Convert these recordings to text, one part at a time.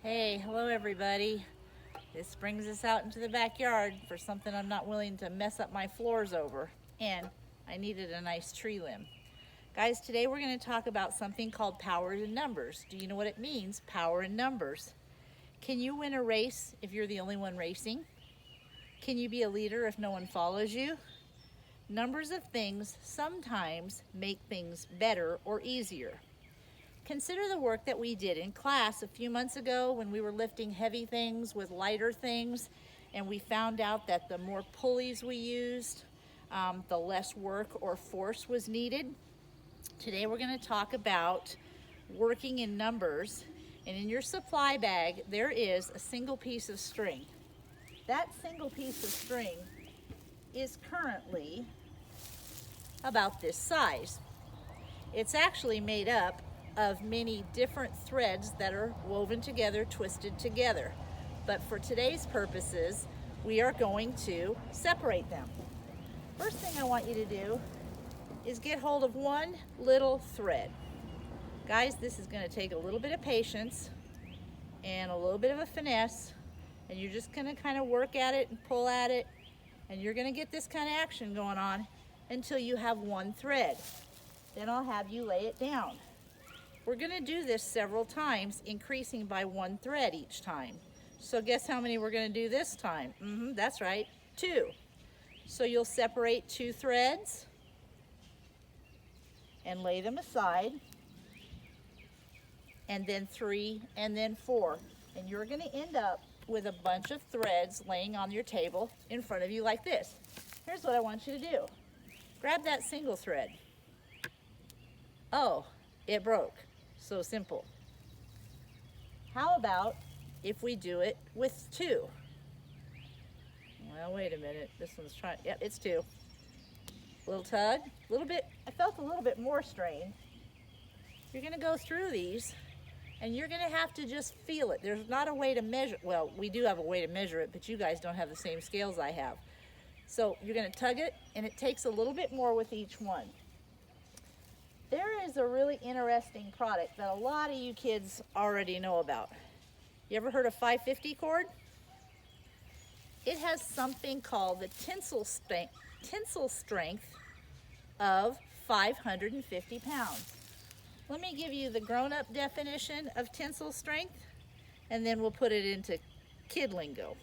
Hey, hello everybody. This brings us out into the backyard for something I'm not willing to mess up my floors over. And I needed a nice tree limb. Guys, today we're going to talk about something called power in numbers. Do you know what it means, power in numbers? Can you win a race if you're the only one racing? Can you be a leader if no one follows you? Numbers of things sometimes make things better or easier. Consider the work that we did in class a few months ago when we were lifting heavy things with lighter things, and we found out that the more pulleys we used, the less work or force was needed. Today we're going to talk about working in numbers, and in your supply bag there is a single piece of string. That single piece of string is currently about this size. It's actually made up of many different threads that are woven together, twisted together. But for today's purposes, we are going to separate them. First thing I want you to do is get hold of one little thread. Guys, this is going to take a little bit of patience and a little bit of a finesse, and you're just going to kind of work at it and pull at it, and you're going to get this kind of action going on until you have one thread. Then I'll have you lay it down. We're going to do this several times, increasing by one thread each time. So guess how many we're going to do this time? That's right, 2. So you'll separate 2 threads and lay them aside, and then 3, and then 4. And you're going to end up with a bunch of threads laying on your table in front of you like this. Here's what I want you to do. Grab that single thread. Oh, it broke. So simple. How about if we do it with 2? Well, wait a minute. This one's trying. Yep, it's 2. Little tug, a little bit. I felt a little bit more strain. You're going to go through these, and you're going to have to just feel it. There's not a way to measure. Well, we do have a way to measure it, but you guys don't have the same scales I have. So you're going to tug it, and it takes a little bit more with each one. There is a really interesting product that a lot of you kids already know about. You ever heard of 550 cord? It has something called the tensile strength of 550 pounds. Let me give you the grown-up definition of tensile strength, and then we'll put it into kid lingo.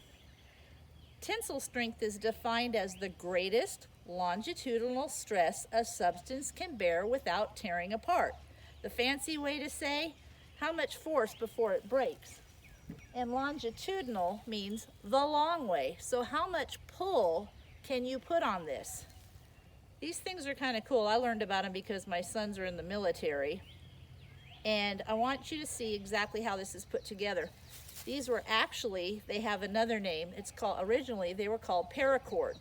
Tensile strength is defined as the greatest longitudinal stress a substance can bear without tearing apart. The fancy way to say how much force before it breaks. And longitudinal means the long way. So how much pull can you put on this? These things are kind of cool. I learned about them because my sons are in the military. And I want you to see exactly how this is put together. These were actually, they have another name. It's called, originally they were called paracord.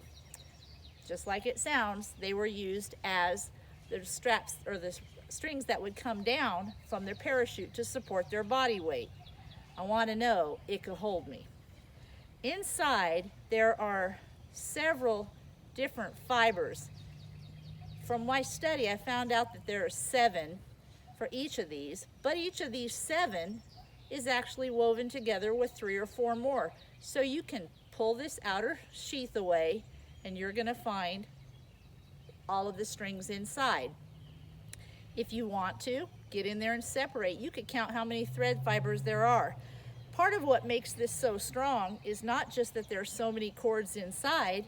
Just like it sounds, they were used as the straps or the strings that would come down from their parachute to support their body weight. I want to know it could hold me. Inside, there are several different fibers. From my study, I found out that there are 7 for each of these, but each of these 7 is actually woven together with 3 or 4 more. So you can pull this outer sheath away, and you're going to find all of the strings inside. If you want to, get in there and separate. You could count how many thread fibers there are. Part of what makes this so strong is not just that there are so many cords inside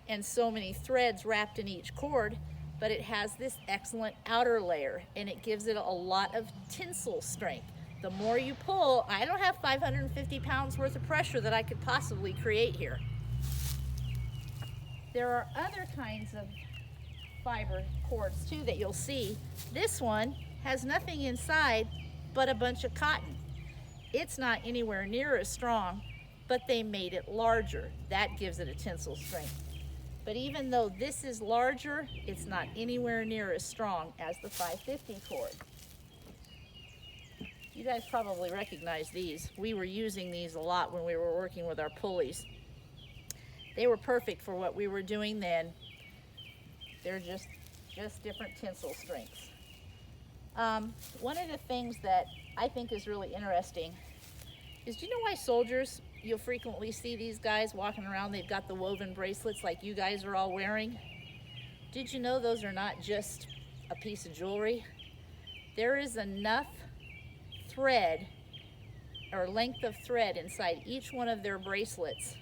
and so many threads wrapped in each cord, but it has this excellent outer layer, and it gives it a lot of tensile strength. The more you pull, I don't have 550 pounds worth of pressure that I could possibly create here. There are other kinds of fiber cords too that you'll see. This one has nothing inside but a bunch of cotton. It's not anywhere near as strong, but they made it larger. That gives it a tensile strength. But even though this is larger, it's not anywhere near as strong as the 550 cord. You guys probably recognize these. We were using these a lot when we were working with our pulleys. They were perfect for what we were doing then. They're just different tensile strengths. One of the things that I think is really interesting is, do you know why soldiers, you'll frequently see these guys walking around, they've got the woven bracelets like you guys are all wearing? Did you know those are not just a piece of jewelry? There is enough thread or length of thread inside each one of their bracelets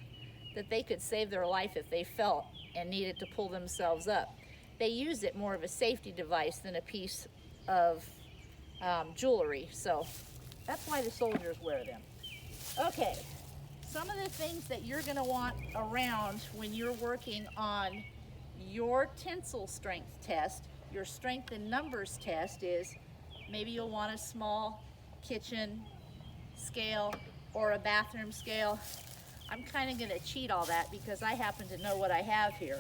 that they could save their life if they fell and needed to pull themselves up. They use it more of a safety device than a piece of jewelry, so that's why the soldiers wear them. Okay, some of the things that you're going to want around when you're working on your tensile strength test, your strength in numbers test, is maybe you'll want a small kitchen scale or a bathroom scale. I'm kind of going to cheat all that because I happen to know what I have here.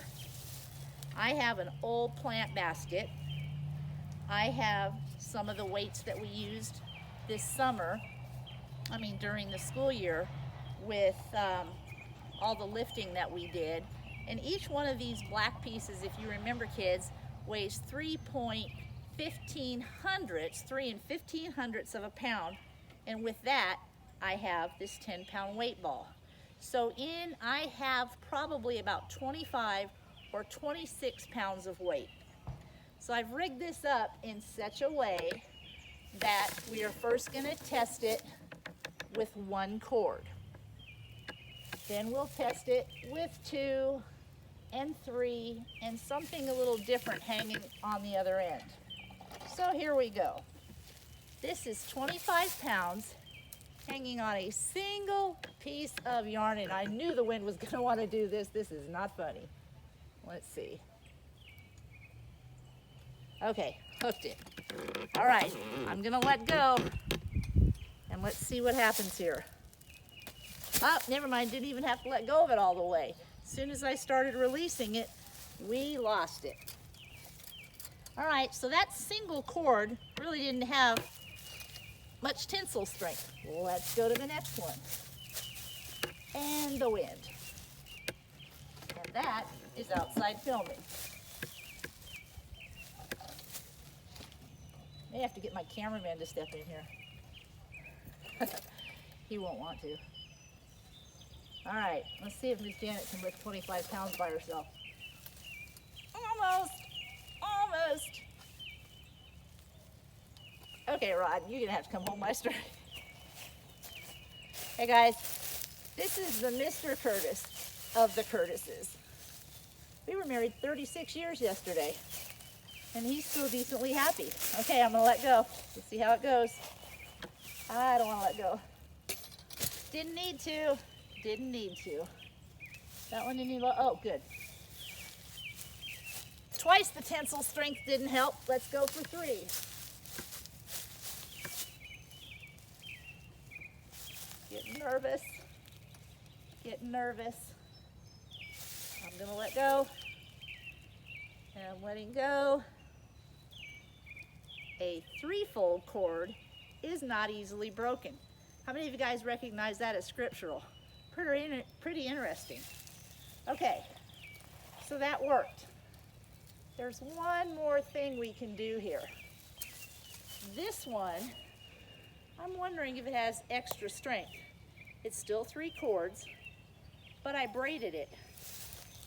I have an old plant basket. I have some of the weights that we used this summer, during the school year with all the lifting that we did. And each one of these black pieces, if you remember, kids, weighs 3 and 15 hundredths of a pound. And with that, I have this 10-pound weight ball. So I have probably about 25 or 26 pounds of weight. So I've rigged this up in such a way that we are first going to test it with 1 cord. Then we'll test it with 2 and 3 and something a little different hanging on the other end. So here we go. This is 25 pounds hanging on a single piece of yarn, and I knew the wind was going to want to do this. This is not funny. Let's see. Okay, hooked it. All right, I'm going to let go, and let's see what happens here. Oh, never mind, didn't even have to let go of it all the way. As soon as I started releasing it, we lost it. All right, so that single cord really didn't have much tensile strength. Let's go to the next one. And the wind. And that is outside filming. May have to get my cameraman to step in here. He won't want to. All right, let's see if Miss Janet can lift 25 pounds by herself. Almost. Okay, Rod, you're gonna have to come hold my string. Hey guys, this is the Mr. Curtis of the Curtises. We were married 36 years yesterday, and he's still decently happy. Okay, I'm gonna let go. Let's see how it goes. I don't wanna let go. Didn't need to. That one didn't even, oh, good. Twice the tensile strength didn't help. Let's go for 3. Getting nervous. I'm gonna let go. And I'm letting go. A 3-fold cord is not easily broken. How many of you guys recognize that as scriptural? Pretty interesting. Okay, so that worked. There's one more thing we can do here. This one, I'm wondering if it has extra strength. It's still 3 cords, but I braided it.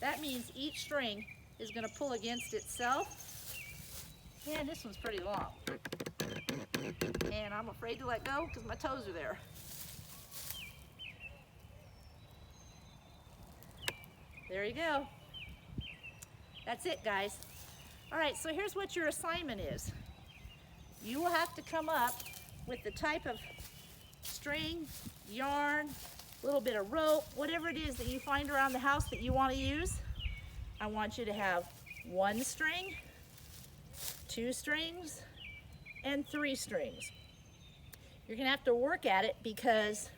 That means each string is going to pull against itself. And this one's pretty long. And I'm afraid to let go because my toes are there. There you go. That's it, guys. All right, so here's what your assignment is. You will have to come up with the type of string, yarn, a little bit of rope, whatever it is that you find around the house that you want to use. I want you to have 1 string, 2 strings, and 3 strings. You're going to have to work at it because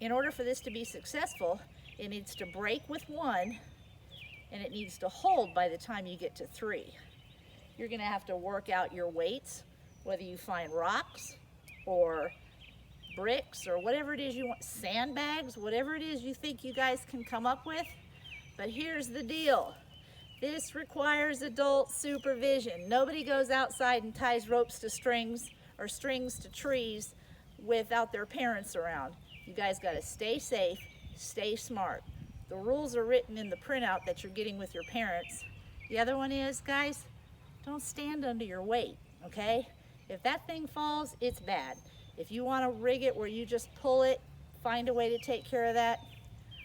in order for this to be successful, it needs to break with 1 and it needs to hold by the time you get to 3. You're going to have to work out your weights, whether you find rocks or bricks or whatever it is you want, sandbags, whatever it is you think you guys can come up with. But here's the deal. This requires adult supervision. Nobody goes outside and ties ropes to strings or strings to trees without their parents around. You guys got to stay safe, stay smart. The rules are written in the printout that you're getting with your parents. The other one is, guys, don't stand under your weight, okay? If that thing falls, it's bad. If you want to rig it where you just pull it, find a way to take care of that.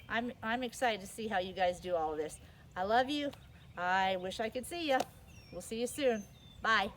I'm excited to see how you guys do all of this. I love you. I wish I could see you. We'll see you soon. Bye.